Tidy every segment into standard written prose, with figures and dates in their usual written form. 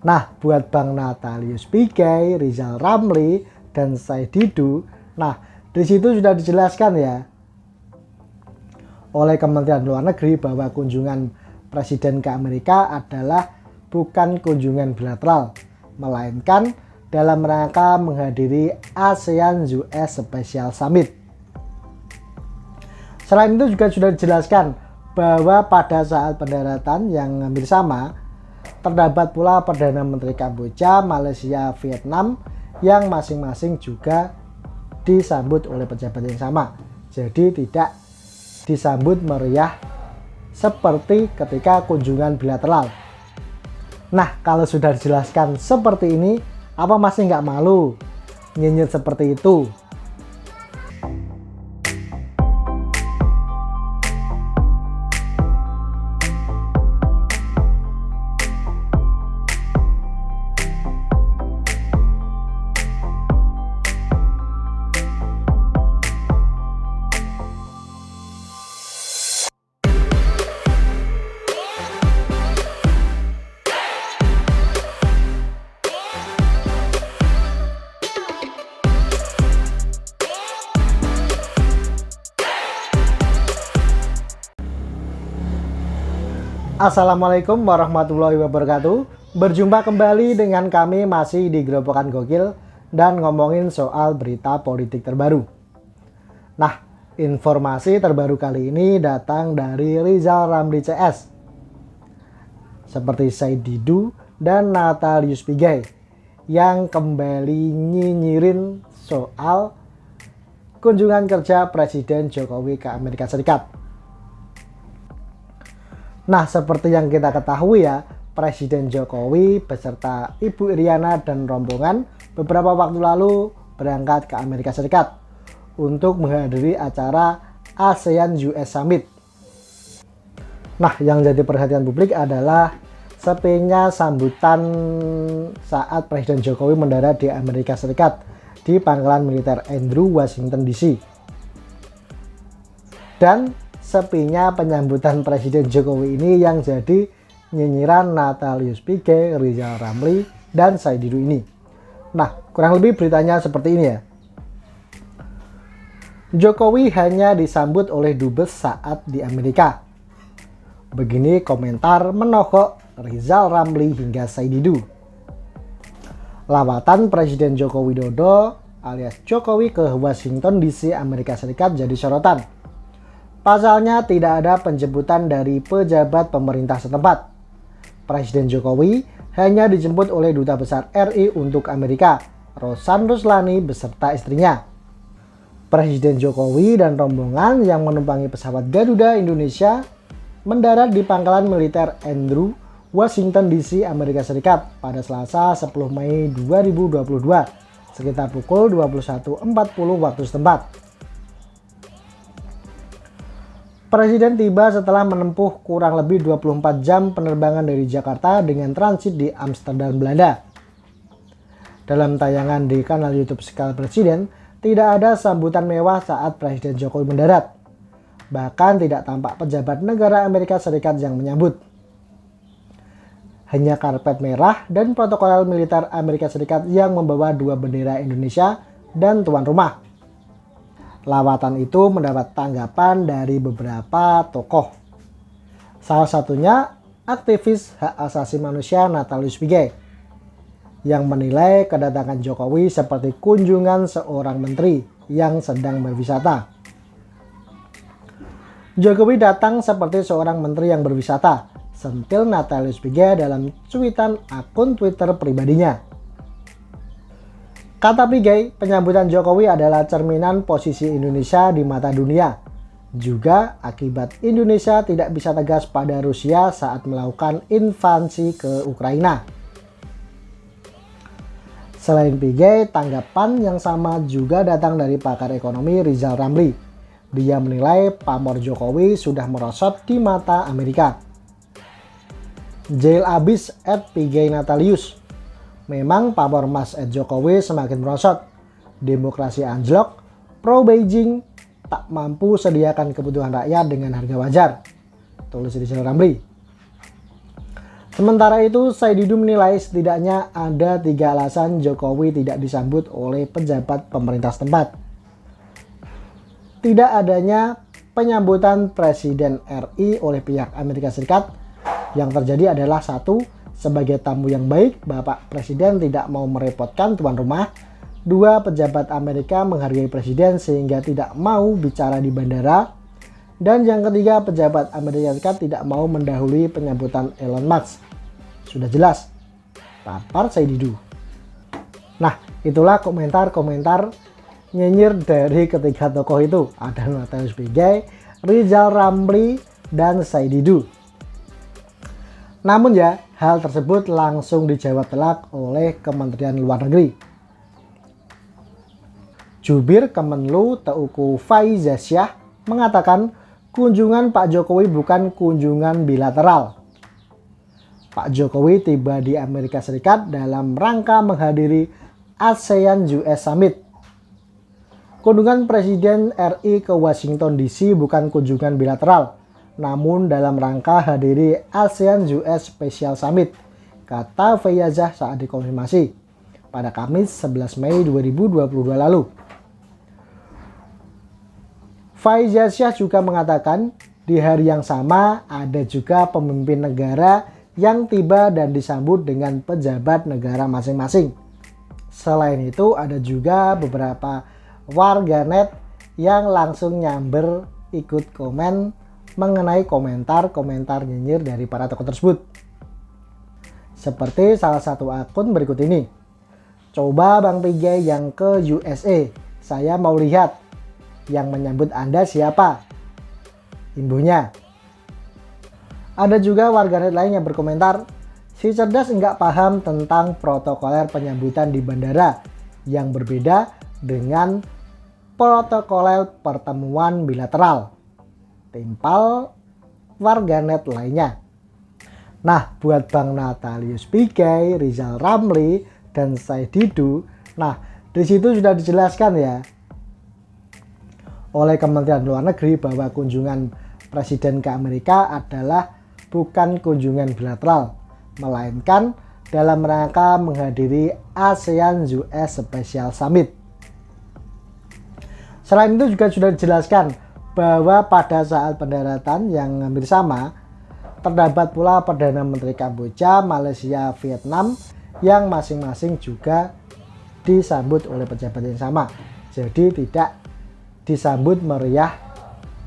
Nah, buat Bang Natalius Pigai, Rizal Ramli, dan Said Didu, nah di situ sudah dijelaskan ya oleh Kementerian Luar Negeri bahwa kunjungan Presiden ke Amerika adalah bukan kunjungan bilateral, melainkan dalam rangka menghadiri ASEAN-US Special Summit. Selain itu juga sudah dijelaskan bahwa pada saat pendaratan yang hampir sama, terdapat pula Perdana Menteri Kamboja, Malaysia, Vietnam yang masing-masing juga disambut oleh pejabat yang sama. Jadi tidak disambut meriah seperti ketika kunjungan bilateral. Nah, kalau sudah dijelaskan seperti ini, apa masih nggak malu nyinyir seperti itu? Assalamualaikum warahmatullahi wabarakatuh. Berjumpa kembali dengan kami masih di Gerobokan Gokil dan ngomongin soal berita politik terbaru. Nah, informasi terbaru kali ini datang dari Rizal Ramli CS, seperti Said Didu dan Natalius Pigai yang kembali nyinyirin soal kunjungan kerja Presiden Jokowi ke Amerika Serikat. Nah, seperti yang kita ketahui ya, Presiden Jokowi beserta Ibu Iriana dan rombongan beberapa waktu lalu berangkat ke Amerika Serikat untuk menghadiri acara ASEAN-US Summit. Nah, yang jadi perhatian publik adalah sepinya sambutan saat Presiden Jokowi mendarat di Amerika Serikat di Pangkalan Militer Andrews, Washington DC. Dan sepinya penyambutan Presiden Jokowi ini yang jadi nyinyiran Natalius Pigai, Rizal Ramli, dan Said Didu ini. Nah, kurang lebih beritanya seperti ini ya. Jokowi hanya disambut oleh dubes saat di Amerika. Begini komentar menohok Rizal Ramli hingga Said Didu. Lawatan Presiden Joko Widodo alias Jokowi ke Washington DC, Amerika Serikat jadi sorotan. Pasalnya tidak ada penjemputan dari pejabat pemerintah setempat. Presiden Jokowi hanya dijemput oleh Duta Besar RI untuk Amerika, Rosan Ruslani beserta istrinya. Presiden Jokowi dan rombongan yang menumpangi pesawat Garuda Indonesia mendarat di Pangkalan Militer Andrews, Washington DC, Amerika Serikat pada Selasa 10 Mei 2022 sekitar pukul 21.40 waktu setempat. Presiden tiba setelah menempuh kurang lebih 24 jam penerbangan dari Jakarta dengan transit di Amsterdam, Belanda. Dalam tayangan di kanal YouTube Sekal Presiden, tidak ada sambutan mewah saat Presiden Jokowi mendarat. Bahkan tidak tampak pejabat negara Amerika Serikat yang menyambut. Hanya karpet merah dan protokol militer Amerika Serikat yang membawa dua bendera Indonesia dan tuan rumah. Lawatan itu mendapat tanggapan dari beberapa tokoh. Salah satunya aktivis hak asasi manusia Natalius Pigai yang menilai kedatangan Jokowi seperti kunjungan seorang menteri yang sedang berwisata. Jokowi datang seperti seorang menteri yang berwisata, sentil Natalius Pigai dalam cuitan akun Twitter pribadinya. Kata Pigai, penyambutan Jokowi adalah cerminan posisi Indonesia di mata dunia. Juga akibat Indonesia tidak bisa tegas pada Rusia saat melakukan invasi ke Ukraina. Selain Pigai, tanggapan yang sama juga datang dari pakar ekonomi Rizal Ramli. Dia menilai pamor Jokowi sudah merosot di mata Amerika. Jail abis @Pigai Natalius. Memang pamor Mas Jokowi semakin merosot. Demokrasi anjlok, pro Beijing tak mampu sediakan kebutuhan rakyat dengan harga wajar. tulis Rizal Ramli. Sementara itu, Said Didu menilai setidaknya ada 3 alasan Jokowi tidak disambut oleh pejabat pemerintah setempat. Tidak adanya penyambutan Presiden RI oleh pihak Amerika Serikat yang terjadi adalah 1. Sebagai tamu yang baik, Bapak Presiden tidak mau merepotkan tuan rumah. 2. Pejabat Amerika menghargai Presiden sehingga tidak mau bicara di bandara. Dan yang ketiga, pejabat Amerika Serikat tidak mau mendahului penyambutan Elon Musk. Sudah jelas, papar Said Didu. Nah, itulah komentar-komentar nyinyir dari ketiga tokoh itu. Ada Notaris Pigai, Rizal Ramli, dan Said Didu. Namun ya, hal tersebut langsung dijawab telak oleh Kementerian Luar Negeri. Jubir Kemenlu Teuku Faizasyah mengatakan kunjungan Pak Jokowi bukan kunjungan bilateral. Pak Jokowi tiba di Amerika Serikat dalam rangka menghadiri ASEAN-US Summit. Kunjungan Presiden RI ke Washington DC bukan kunjungan bilateral, namun dalam rangka hadiri ASEAN-US Special Summit, kata Faizah saat dikonfirmasi pada Kamis 11 Mei 2022 lalu. Faizah juga mengatakan di hari yang sama ada juga pemimpin negara yang tiba dan disambut dengan pejabat negara masing-masing. Selain itu ada juga beberapa warganet yang langsung nyamber ikut komen mengenai komentar-komentar nyinyir dari para tokoh tersebut. Seperti salah satu akun berikut ini. Coba Bang Pigai yang ke USA, saya mau lihat yang menyambut Anda siapa? Imbuhnya. Ada juga warganet lain yang berkomentar, si cerdas nggak paham tentang protokoler penyambutan di bandara yang berbeda dengan protokoler pertemuan bilateral. Timpal warganet lainnya. Nah, buat Bang Natalius Pigai, Rizal Ramli, dan Said Didu, nah di situ sudah dijelaskan ya oleh Kementerian Luar Negeri bahwa kunjungan Presiden ke Amerika adalah bukan kunjungan bilateral, melainkan dalam rangka menghadiri ASEAN-US Special Summit. Selain itu juga sudah dijelaskan bahwa pada saat pendaratan yang hampir sama, terdapat pula Perdana Menteri Kamboja, Malaysia, Vietnam yang masing-masing juga disambut oleh pejabat yang sama. Jadi tidak disambut meriah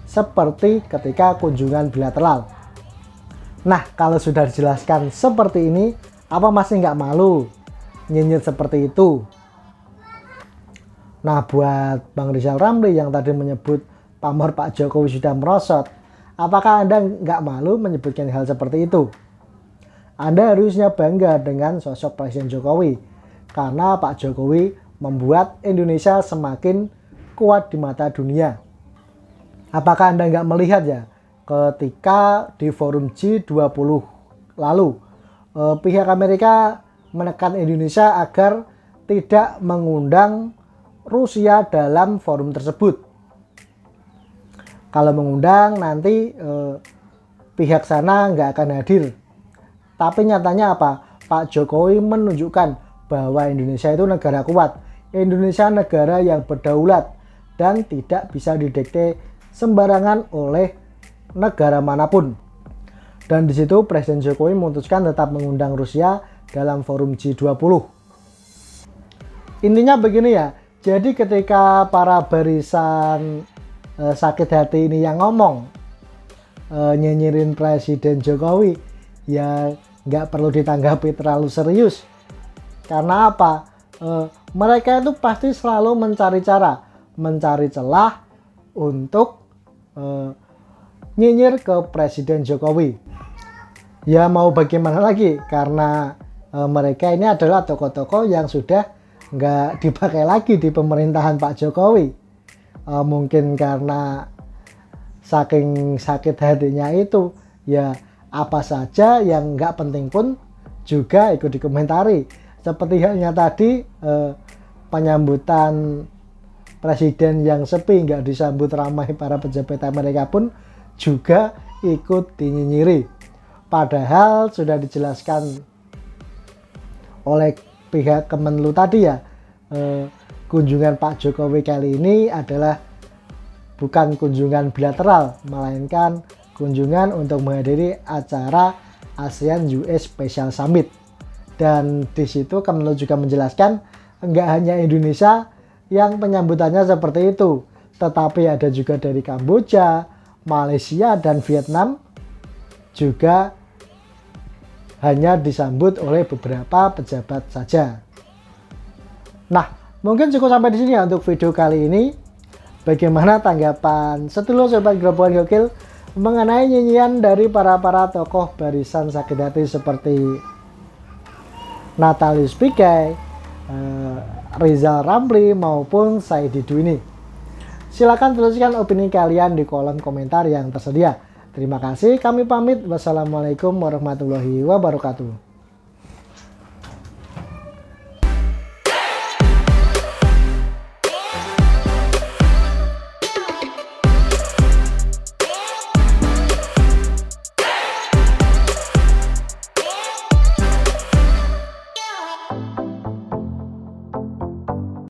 seperti ketika kunjungan bilateral. Nah, kalau sudah dijelaskan seperti ini, apa masih nggak malu nyinyir seperti itu? Nah, buat Bang Rizal Ramli yang tadi menyebut pamor Pak Jokowi sudah merosot, apakah Anda nggak malu menyebutkan hal seperti itu? Anda harusnya bangga dengan sosok Presiden Jokowi, karena Pak Jokowi membuat Indonesia semakin kuat di mata dunia. Apakah Anda nggak melihat ya, ketika di forum G20 lalu, pihak Amerika menekan Indonesia agar tidak mengundang Rusia dalam forum tersebut. Kalau mengundang nanti pihak sana nggak akan hadir. Tapi nyatanya apa? Pak Jokowi menunjukkan bahwa Indonesia itu negara kuat. Indonesia negara yang berdaulat dan tidak bisa didikte sembarangan oleh negara manapun. Dan di situ Presiden Jokowi memutuskan tetap mengundang Rusia dalam forum G20. Intinya begini ya, jadi ketika para barisan sakit hati ini yang ngomong nyinyirin Presiden Jokowi, ya nggak perlu ditanggapi terlalu serius. Karena apa? Mereka itu pasti selalu mencari cara, mencari celah untuk nyinyir ke Presiden Jokowi. Ya mau bagaimana lagi, karena mereka ini adalah tokoh-tokoh yang sudah nggak dipakai lagi di pemerintahan Pak Jokowi. Mungkin karena saking sakit hatinya itu, ya apa saja yang nggak penting pun juga ikut dikomentari. Seperti halnya tadi penyambutan Presiden yang sepi, nggak disambut ramai para pejabat Amerika pun juga ikut dinyinyiri. Padahal sudah dijelaskan oleh pihak Kemenlu tadi ya, kunjungan Pak Jokowi kali ini adalah bukan kunjungan bilateral, melainkan kunjungan untuk menghadiri acara ASEAN US Special Summit. Dan di situ Kemenlu juga menjelaskan enggak hanya Indonesia yang penyambutannya seperti itu, tetapi ada juga dari Kamboja, Malaysia, dan Vietnam juga hanya disambut oleh beberapa pejabat saja. Nah, mungkin cukup sampai di sini ya untuk video kali ini. Bagaimana tanggapan sedulur sobat Grobogan Gokil mengenai nyanyian dari para tokoh barisan sakit hati seperti Natalius Pigai, Rizal Ramli maupun Saidi Duini. Silakan tuliskan opini kalian di kolom komentar yang tersedia. Terima kasih, kami pamit. Wassalamualaikum warahmatullahi wabarakatuh.